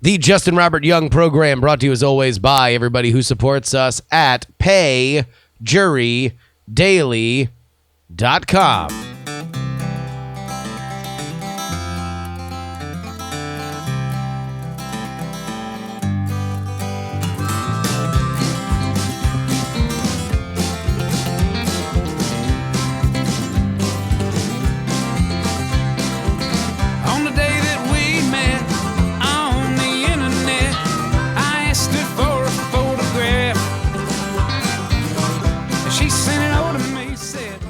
The Justin Robert Young program brought to you as always by everybody who supports us at payjurydaily.com.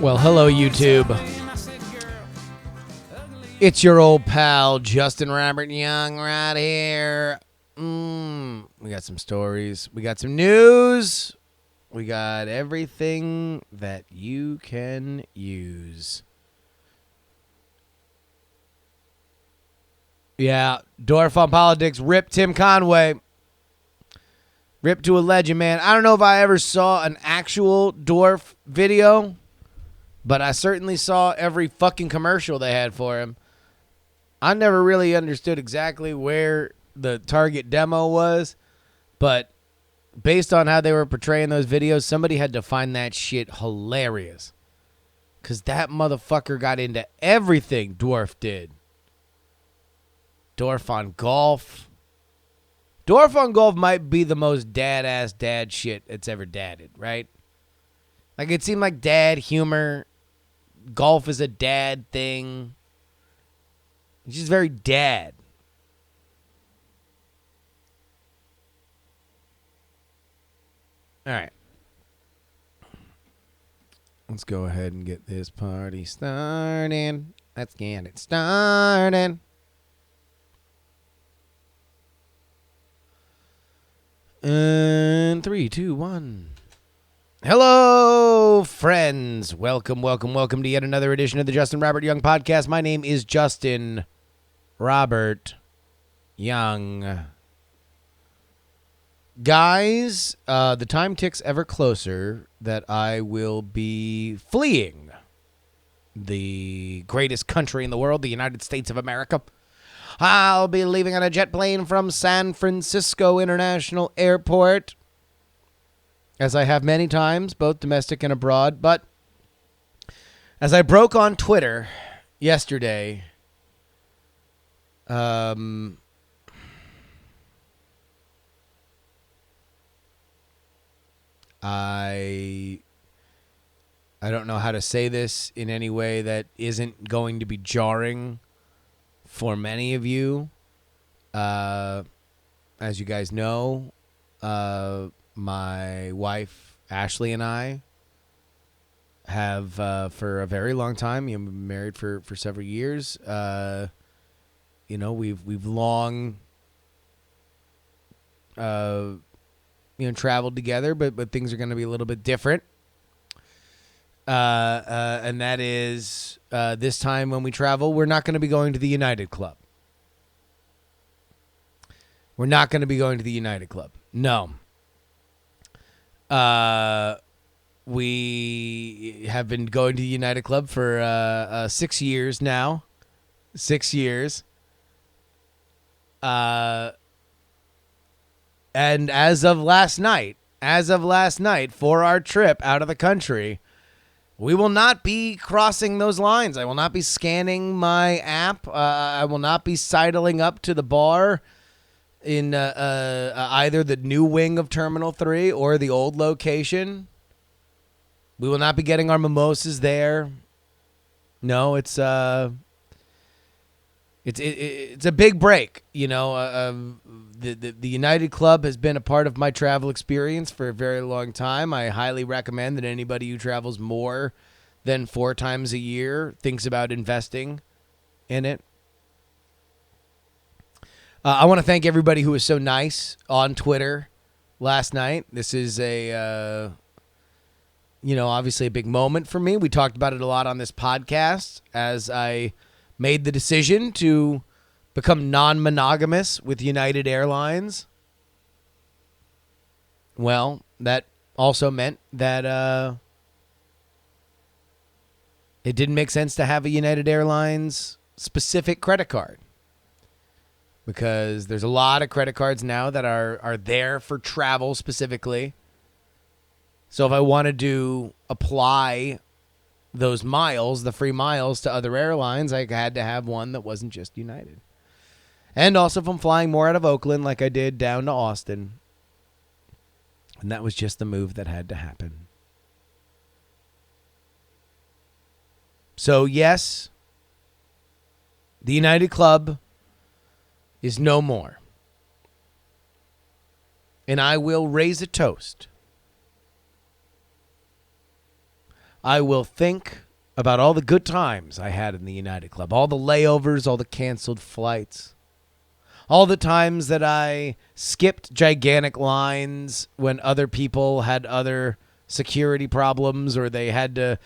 Well, hello, YouTube. It's your old pal, Justin Robert Young, right here. We got some stories. We got some news. We got everything that you can use. Yeah, Dwarf on Politics. Rip Tim Conway. Rip to a legend, man. I don't know if I ever saw an actual Dwarf video, but I certainly saw every fucking commercial they had for him. I never really understood exactly where the target demo was, but based on how they were portraying those videos, somebody had to find that shit hilarious. Because that motherfucker got into everything Dwarf did. Dwarf on Golf. Dwarf on Golf might be the most dad-ass dad shit it's ever dadded, right? Like, it seemed like dad humor. Golf is a dad thing. It's just very dad. All right. Let's go ahead and get this party started. Let's get it started. And 3, 2, 1. Hello, friends. Welcome to yet another edition of the Justin Robert Young podcast. My name is Justin Robert Young. Guys, the time ticks ever closer that I will be fleeing the greatest country in the world, the United States of America. I'll be leaving on a jet plane from San Francisco International Airport, as I have many times, both domestic and abroad. But as I broke on Twitter yesterday, I don't know how to say this in any way that isn't going to be jarring for many of you. As you guys know, my wife, Ashley, and I have, for a very long time, been married for several years. We've long, traveled together, but things are going to be a little bit different. And that is, this time when we travel, we're not going to be going to the United Club. We're not going to be going to the United Club. No. We have been going to the United Club for 6 years now. 6 years. And as of last night, for our trip out of the country, we will not be crossing those lines. I will not be scanning my app. I will not be sidling up to the bar in either the new wing of Terminal 3 or the old location. We will not be getting our mimosas there. No, it's a big break. The United Club has been a part of my travel experience for a very long time. I highly recommend that anybody who travels more than 4 times a year thinks about investing in it. I want to thank everybody who was so nice on Twitter last night. This is obviously a big moment for me. We talked about it a lot on this podcast as I made the decision to become non-monogamous with United Airlines. Well, that also meant that it didn't make sense to have a United Airlines specific credit card. because there's a lot of credit cards now that are there for travel specifically. So if I wanted to apply those miles, the free miles to other airlines, I had to have one that wasn't just United. And also if I'm flying more out of Oakland like I did down to Austin. And that was just the move that had to happen. So yes, the United Club is no more. And I will raise a toast. I will think about all the good times I had in the United Club, all the layovers, all the canceled flights, all the times that I skipped gigantic lines when other people had other security problems or they had to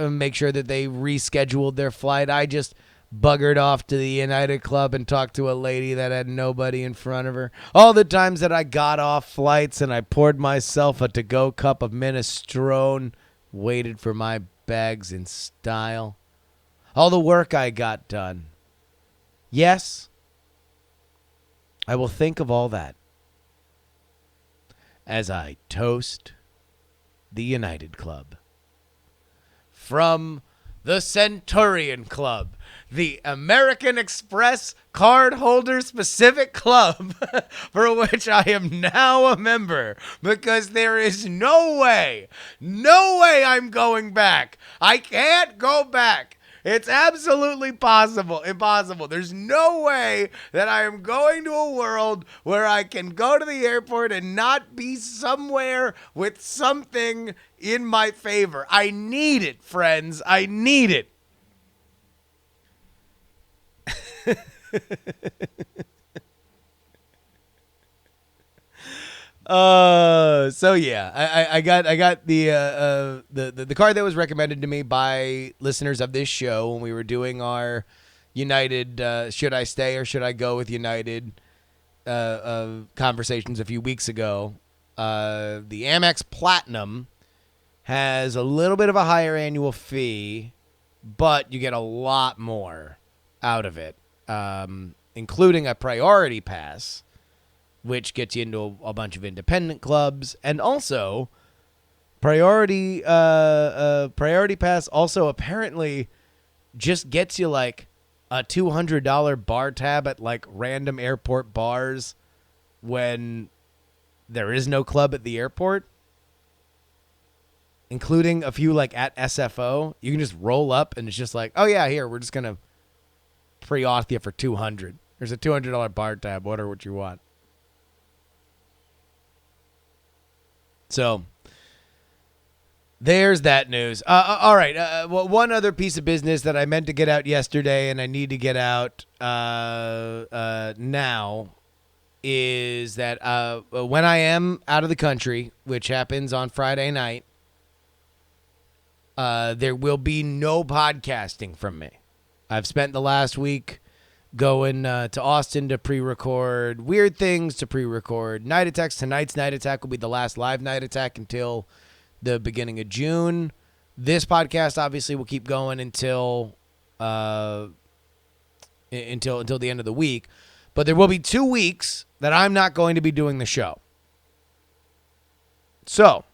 make sure that they rescheduled their flight. I just buggered off to the United Club and talked to a lady that had nobody in front of her. All the times that I got off flights and I poured myself a to-go cup of minestrone, waited for my bags in style. All the work I got done. Yes, I will think of all that as I toast the United Club. From the Centurion Club, the American Express cardholder specific club for which I am now a member, because there is no way I'm going back. I can't go back. It's absolutely impossible. There's no way that I am going to a world where I can go to the airport and not be somewhere with something in my favor. I need it, friends. I need it. So yeah, I got the card that was recommended to me by listeners of this show when we were doing our United should I stay or should I go with United conversations a few weeks ago. The Amex Platinum has a little bit of a higher annual fee, but you get a lot more out of it, including a priority pass, which gets you into a bunch of independent clubs, and also priority pass also apparently just gets you like a $200 bar tab at like random airport bars when there is no club at the airport, including a few like at SFO. You can just roll up and it's just like, oh yeah, here, we're just gonna pre-auth you for $200. There's a $200 bar tab. Order what you want. So there's that news. All right. Well, one other piece of business that I meant to get out yesterday and I need to get out now is that when I am out of the country, which happens on Friday night, there will be no podcasting from me. I've spent the last week going to Austin to pre-record Weird Things, to pre-record Night Attacks. Tonight's Night Attack will be the last live Night Attack until the beginning of June. This podcast obviously will keep going until the end of the week. But there will be 2 weeks that I'm not going to be doing the show. So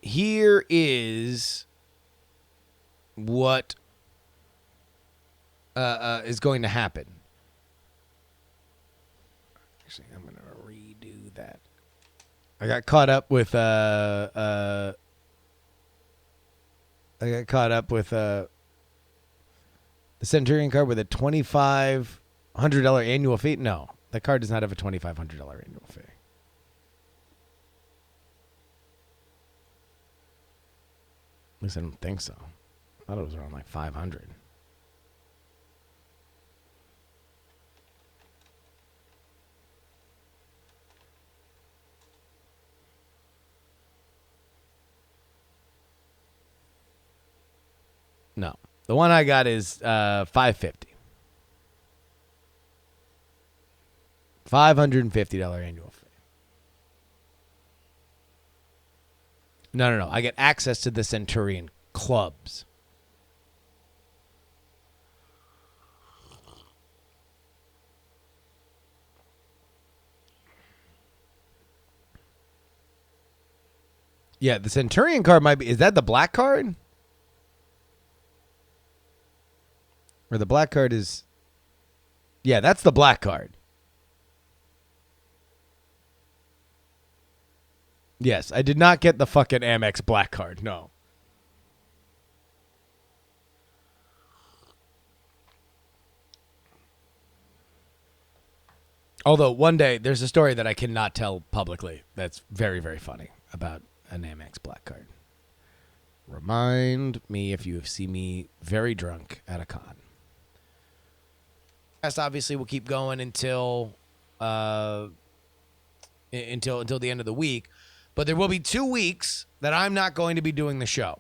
here is what is going to happen. Actually, I'm going to redo that. I got caught up with the Centurion card with a $2,500 annual fee. No, that card does not have a $2,500 annual fee. At least I don't think so. I thought it was around like 500. No. The one I got is $550. $550 annual fee. No. I get access to the Centurion clubs. Yeah, the Centurion card might be. Is that the black card? Or the black card is. Yeah, that's the black card. Yes, I did not get the fucking Amex black card. No. Although one day there's a story that I cannot tell publicly that's very, very funny about an Amex black card. Remind me if you see me very drunk at a con. Obviously, we'll keep going until the end of the week, but there will be 2 weeks that I'm not going to be doing the show.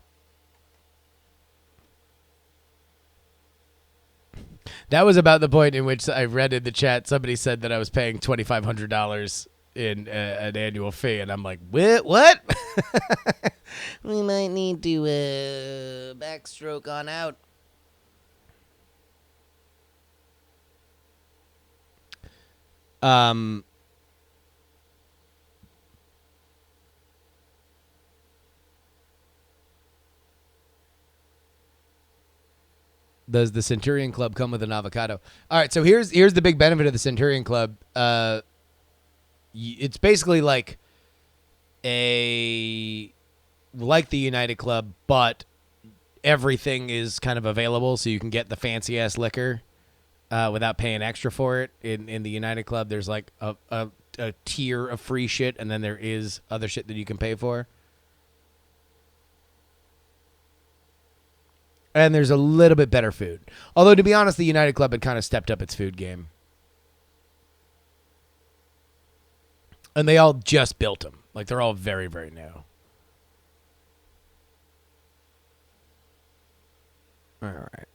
That was about the point in which I read in the chat. Somebody said that I was paying $2,500 in an annual fee, and I'm like, what? We might need to backstroke on out. Does the Centurion Club come with an avocado? All right, so here's the big benefit of the Centurion Club. It's basically like the United Club, but everything is kind of available, so you can get the fancy ass liquor without paying extra for it. In the United Club, there's like a tier of free shit, and then there is other shit that you can pay for. And there's a little bit better food. Although, to be honest, the United Club had kind of stepped up its food game. And they all just built them. Like, they're all very, very new. All right.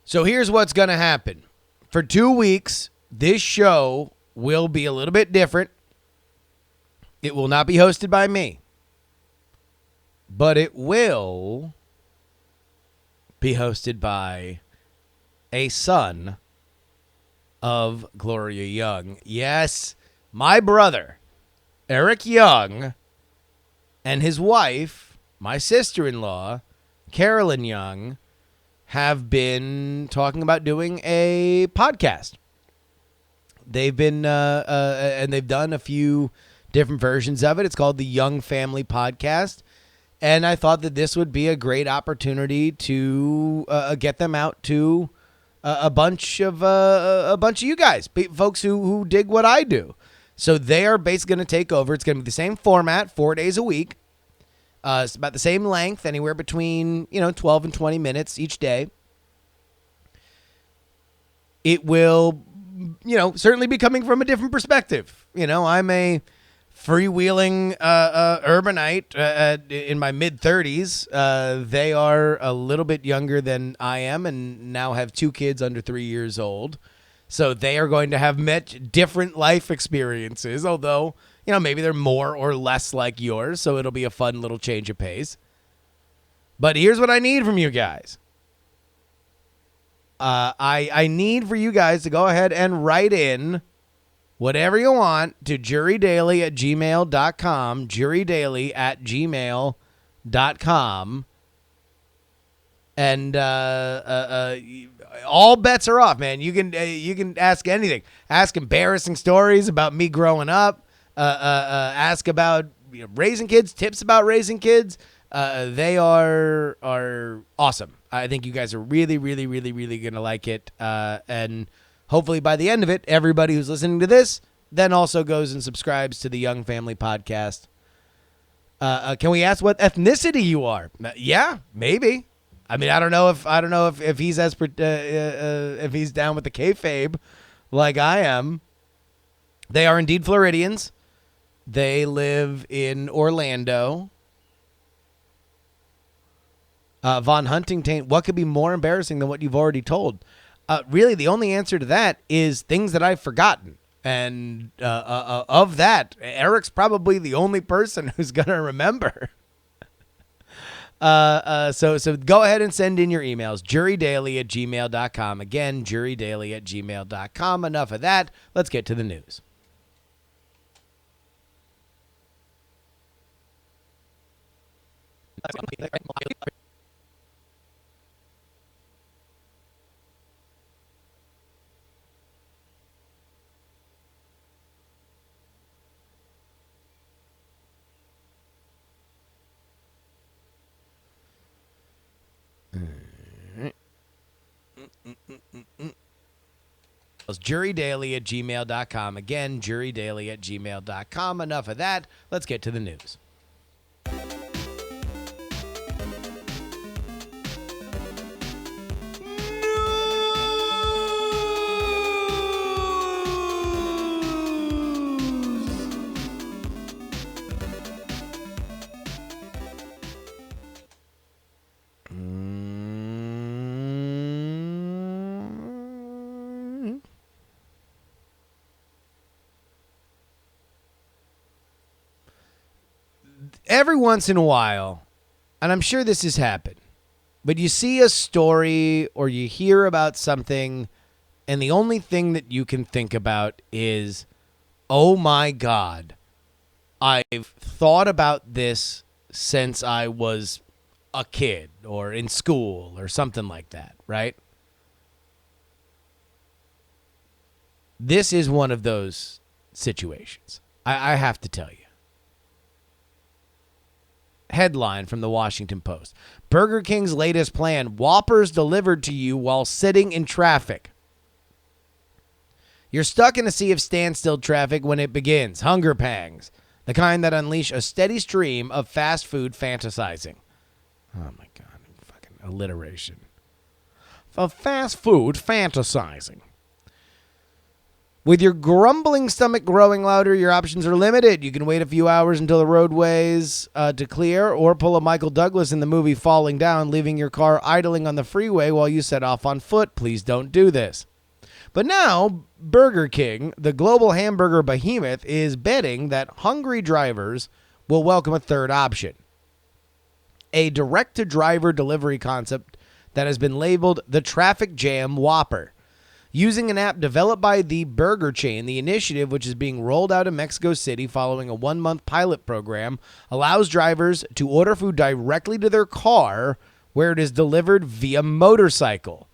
So here's what's going to happen. For 2 weeks, this show will be a little bit different. It will not be hosted by me, but it will be hosted by a son of Gloria Young. Yes, my brother, Eric Young, and his wife, my sister-in-law, Carolyn Young, have been talking about doing a podcast. They've been, and they've done a few different versions of it. It's called the Young Family Podcast. And I thought that this would be a great opportunity to get them out to a bunch of you guys, folks who dig what I do. So they are basically going to take over. It's going to be the same format, 4 days a week. It's about the same length, anywhere between 12 and 20 minutes each day. It will, certainly be coming from a different perspective. I'm a freewheeling urbanite in my mid-30s. They are a little bit younger than I am and now have 2 kids under 3 years old. So they are going to have met different life experiences, although, maybe they're more or less like yours, so it'll be a fun little change of pace. But here's what I need from you guys. I need for you guys to go ahead and write in whatever you want to jurydaily@gmail.com, jurydaily@gmail.com. And all bets are off, man. You can ask anything. Ask embarrassing stories about me growing up. Ask about raising kids, tips about raising kids. They are awesome. I think you guys are really, really, really, really going to like it. And hopefully by the end of it, everybody who's listening to this then also goes and subscribes to the Young Family Podcast. Can we ask what ethnicity you are? Yeah, maybe. I mean, I don't know if he's if he's down with the kayfabe like I am. They are indeed Floridians. They live in Orlando. Von Huntington, what could be more embarrassing than what you've already told? Really, the only answer to that is things that I've forgotten. And of that, Eric's probably the only person who's going to remember. So go ahead and send in your emails, jurydaily@gmail.com. Again, jurydaily@gmail.com. Enough of that. Let's get to the news. JuryDaily@gmail.com. Again, JuryDaily@gmail.com. Enough of that. Let's get to the news. Every once in a while, and I'm sure this has happened, but you see a story or you hear about something, and the only thing that you can think about is, oh my God, I've thought about this since I was a kid or in school or something like that, right? This is one of those situations. I have to tell you. Headline from the Washington Post. Burger King's latest plan, Whoppers delivered to you while sitting in traffic. You're stuck in a sea of standstill traffic when it begins. Hunger pangs. The kind that unleash a steady stream of fast food fantasizing. Oh my God. Fucking alliteration. Of fast food fantasizing. With your grumbling stomach growing louder, your options are limited. You can wait a few hours until the roadways to clear, or pull a Michael Douglas in the movie Falling Down, leaving your car idling on the freeway while you set off on foot. Please don't do this. But now, Burger King, the global hamburger behemoth, is betting that hungry drivers will welcome a third option. A direct-to-driver delivery concept that has been labeled the Traffic Jam Whopper. Using an app developed by the burger chain, the initiative, which is being rolled out in Mexico City following a 1-month pilot program, allows drivers to order food directly to their car where it is delivered via motorcycle.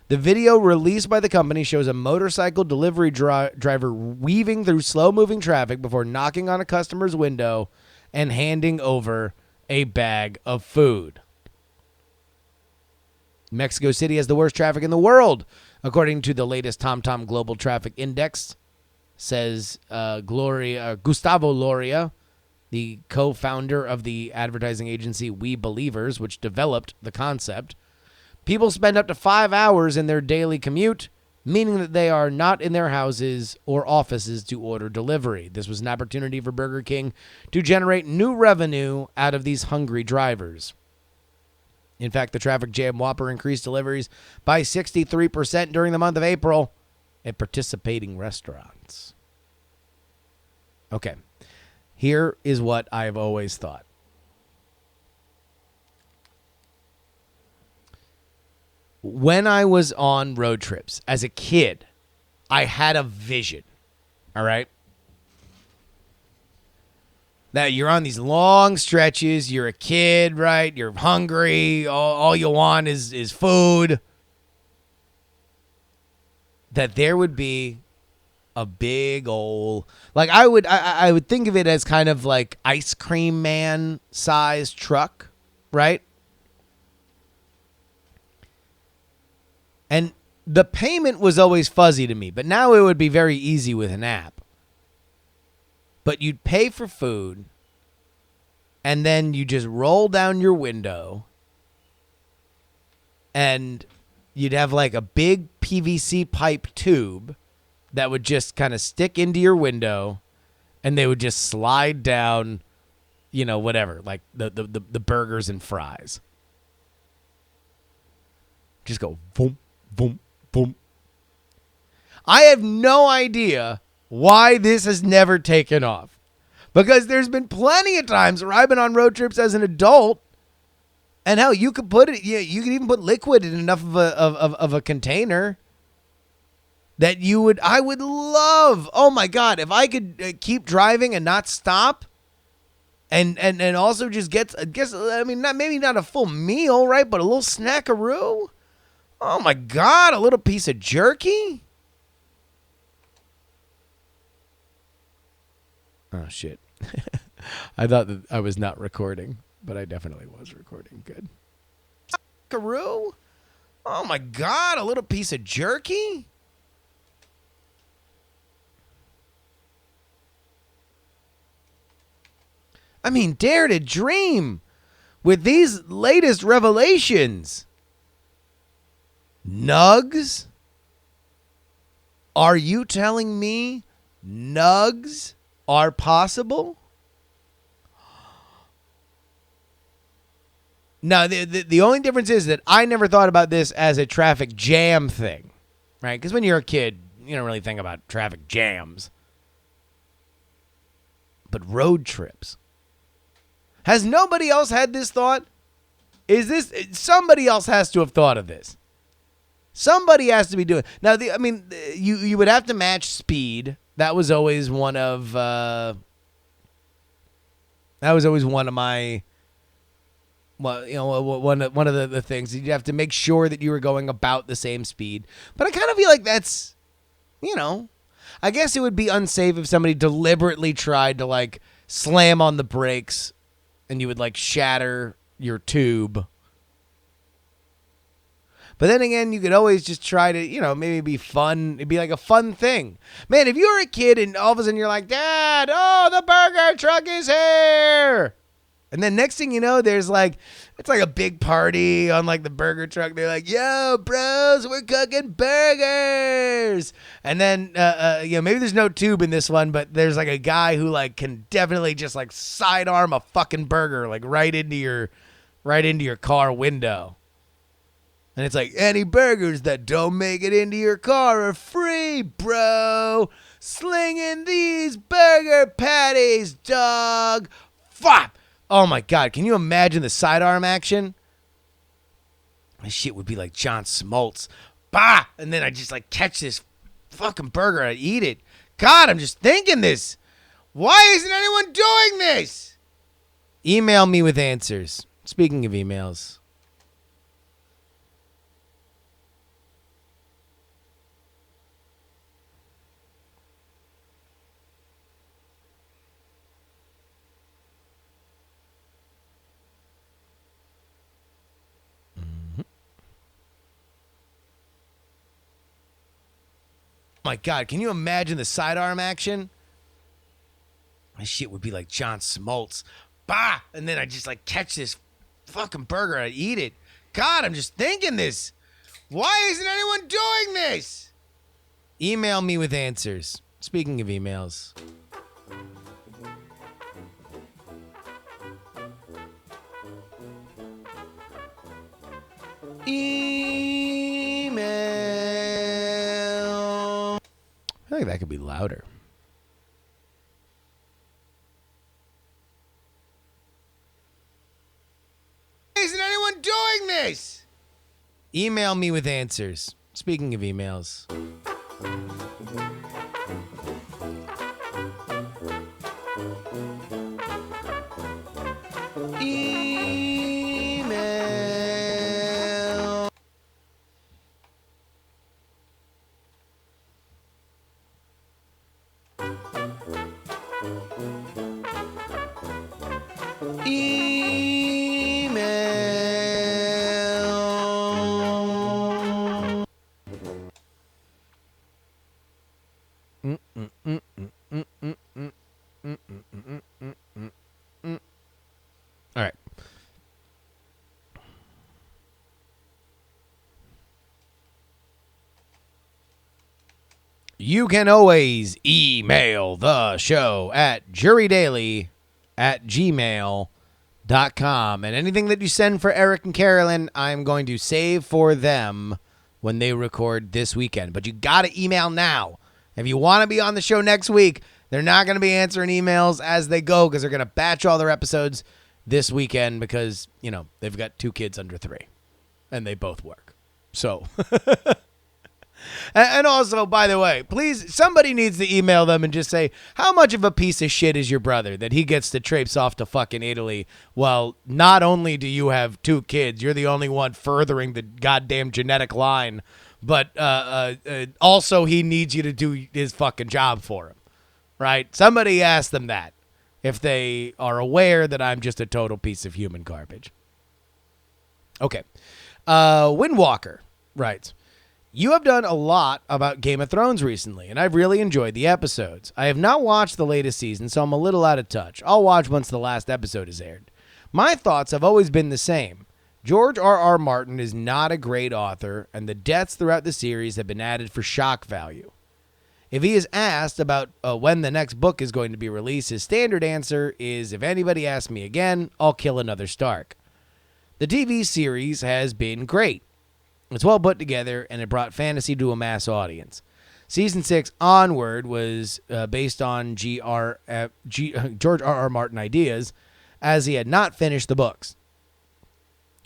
The video released by the company shows a motorcycle delivery driver weaving through slow-moving traffic before knocking on a customer's window and handing over a bag of food. Mexico City has the worst traffic in the world, according to the latest TomTom Global Traffic Index, says Gustavo Loria, the co-founder of the advertising agency We Believers, which developed the concept. People spend up to 5 hours in their daily commute, meaning that they are not in their houses or offices to order delivery. This was an opportunity for Burger King to generate new revenue out of these hungry drivers. In fact, the Traffic Jam Whopper increased deliveries by 63% during the month of April at participating restaurants. Okay, here is what I've always thought. When I was on road trips as a kid, I had a vision, all right? That you're on these long stretches, you're a kid, right? You're hungry, all you want is food. That there would be a big old, like I would think of it as kind of like ice cream man sized truck, right? And the payment was always fuzzy to me, but now it would be very easy with an app. But you'd pay for food, and then you just roll down your window, and you'd have like a big PVC pipe tube that would just kind of stick into your window, and they would just slide down, whatever, like the burgers and fries. Just go boom, boom, boom. I have no idea why this has never taken off. Because there's been plenty of times where I've been on road trips as an adult And hell, you could put it. You could even put liquid in enough of a container that I would love. Oh my God, if I could keep driving and not stop, and also just maybe not a full meal, right? But a little snackaroo. Oh my God, a little piece of jerky. Oh shit. I thought that I was not recording, but I definitely was recording. Good. Snackaroo. Oh my God, a little piece of jerky. I mean, dare to dream with these latest revelations. Nugs? Are you telling me nugs are possible? Now, the only difference is that I never thought about this as a traffic jam thing, right? Because when you're a kid, you don't really think about traffic jams. But road trips. Has nobody else had this thought? Somebody else has to have thought of this. Somebody has to be doing. Now, you would have to match speed. That was always one of my. Well, one of the things. You'd have to make sure that you were going about the same speed. But I kind of feel like that's, I guess it would be unsafe if somebody deliberately tried to like slam on the brakes and you would like shatter your tube. But then again, you could always just try to, maybe be fun. It'd be like a fun thing. Man, if you were a kid and all of a sudden you're like, Dad, the burger truck is here. And then next thing you know, there's like, it's like a big party on like the burger truck. They're like, yo, bros, we're cooking burgers. And then, maybe there's no tube in this one, but there's like a guy who like can definitely just like sidearm a fucking burger, like right into your car window. And it's like, any burgers that don't make it into your car are free, bro. Slinging these burger patties, dog. Fuck. Oh, my God. Can you imagine the sidearm action? This shit would be like John Smoltz. Bah! And then I just, like, catch this fucking burger and I eat it. God, I'm just thinking this. Why isn't anyone doing this? Email me with answers. Speaking of emails. My God, can you imagine the sidearm action? This shit would be like John Smoltz. Bah! And then I just like catch this fucking burger and I eat it. God, I'm just thinking this. Why isn't anyone doing this? Email me with answers. Speaking of emails. Email. I think that could be louder. Isn't anyone doing this? Email me with answers. Speaking of emails. Email. All right. You can always email the show at jurydaily@gmail.com. And anything that you send for Eric and Carolyn, I'm going to save for them when they record this weekend. But you got to email now. If you want to be on the show next week, they're not going to be answering emails as they go because they're going to batch all their episodes this weekend because, they've got 2 kids under 3 and they both work. So, and also, by the way, please, somebody needs to email them and just say, how much of a piece of shit is your brother that he gets to traipse off to fucking Italy? Well, not only do you have 2 kids, you're the only one furthering the goddamn genetic line, but also he needs you to do his fucking job for him, right? Somebody ask them that if they are aware that I'm just a total piece of human garbage. Okay. Windwalker writes, you have done a lot about Game of Thrones recently, and I've really enjoyed the episodes. I have not watched the latest season, so I'm a little out of touch. I'll watch once the last episode is aired. My thoughts have always been the same. George R.R. Martin is not a great author, and the deaths throughout the series have been added for shock value. If he is asked about when the next book is going to be released, his standard answer is, if anybody asks me again, I'll kill another Stark. The TV series has been great. It's well put together, and it brought fantasy to a mass audience. Season 6 onward was based on George R.R. Martin ideas, as he had not finished the books.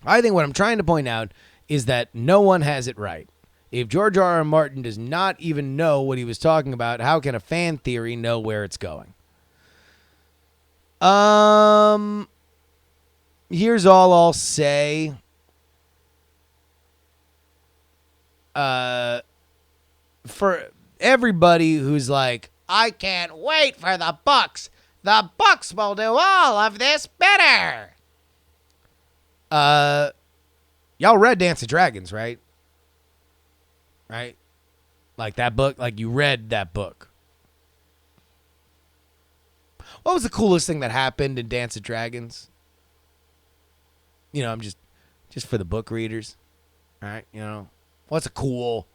I think what I'm trying to point out is that no one has it right. If George R.R. Martin does not even know what he was talking about, how can a fan theory know where it's going? Here's all I'll say. For everybody who's like, I can't wait for the books. The books will do all of this better. Y'all read Dance of Dragons, right? Right? Like that book, like you read that book. What was the coolest thing that happened in Dance of Dragons? I'm just for the book readers. All right, what's a cool,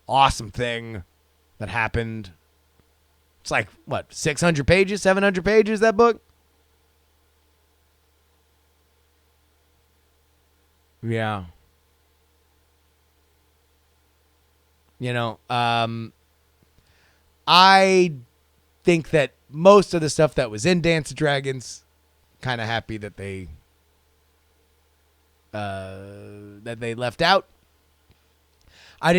awesome thing that happened? It's like, 600 pages, 700 pages, that book? Yeah. I think that most of the stuff that was in Dance of Dragons, kind of happy that they left out. I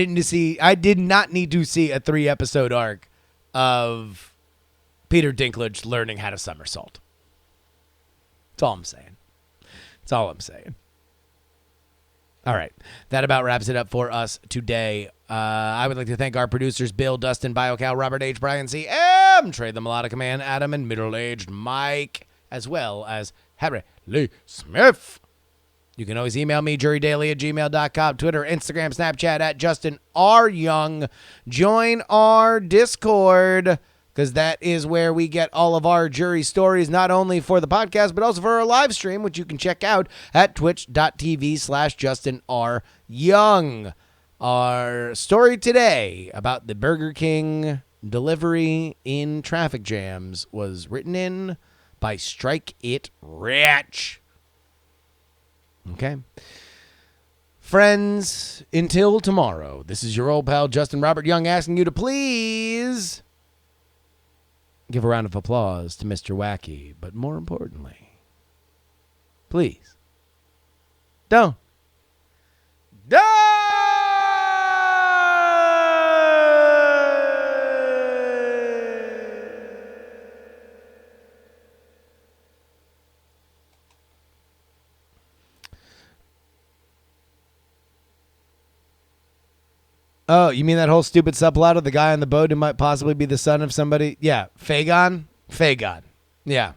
did not need to see a 3-episode arc of Peter Dinklage learning how to somersault. That's all I'm saying. All right. That about wraps it up for us today. I would like to thank our producers, Bill, Dustin, BioCal, Robert H., Brian C., M., Trey the Melodica Man, Adam, and middle-aged Mike, as well as Harry Lee Smith. You can always email me, jurydaily@gmail.com, Twitter, Instagram, Snapchat @JustinRYoung. Join our Discord, because that is where we get all of our jury stories, not only for the podcast, but also for our live stream, which you can check out at twitch.tv/JustinRYoung. Our story today about the Burger King delivery in traffic jams was written in by Strike It Rich. Okay. Friends, until tomorrow, this is your old pal Justin Robert Young asking you to please give a round of applause to Mr. Wacky, but more importantly, please don't. Oh, you mean that whole stupid subplot of the guy on the boat who might possibly be the son of somebody? Yeah, Fagon. Yeah.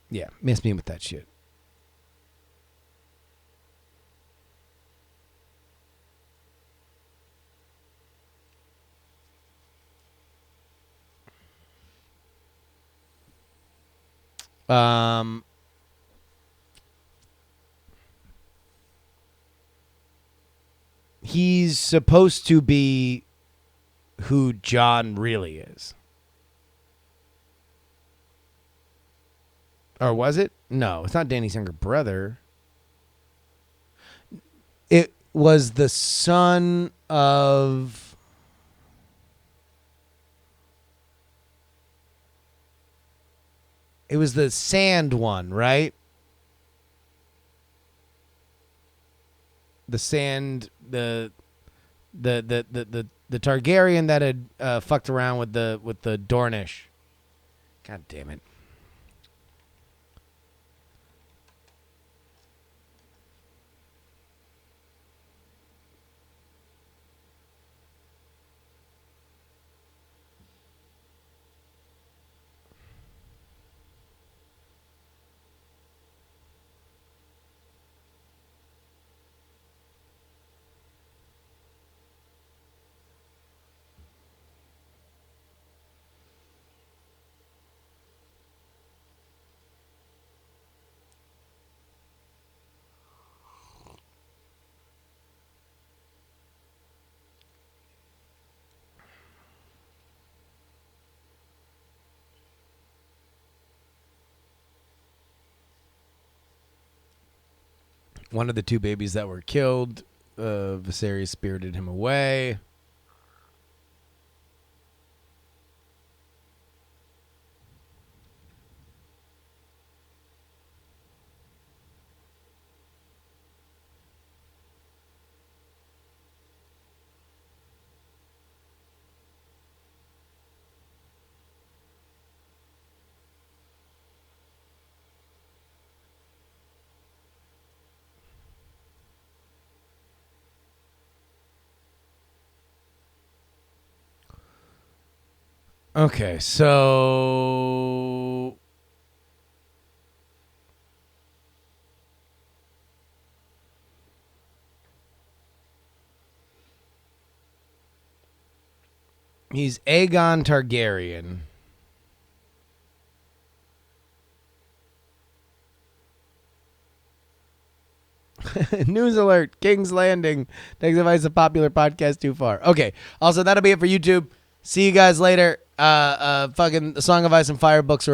Yeah, miss me with that shit. He's supposed to be who John really is. Or was it? No, it's not Danny's younger brother. was the son of... It was the Sand one, right? The Sand, the Targaryen that had fucked around with the Dornish. God damn it. One of the two babies that were killed, Viserys spirited him away. Okay, so he's Aegon Targaryen. News alert. King's Landing takes advice of popular podcast too far. Okay. Also, that'll be it for YouTube. See you guys later. Fucking The Song of Ice and Fire books are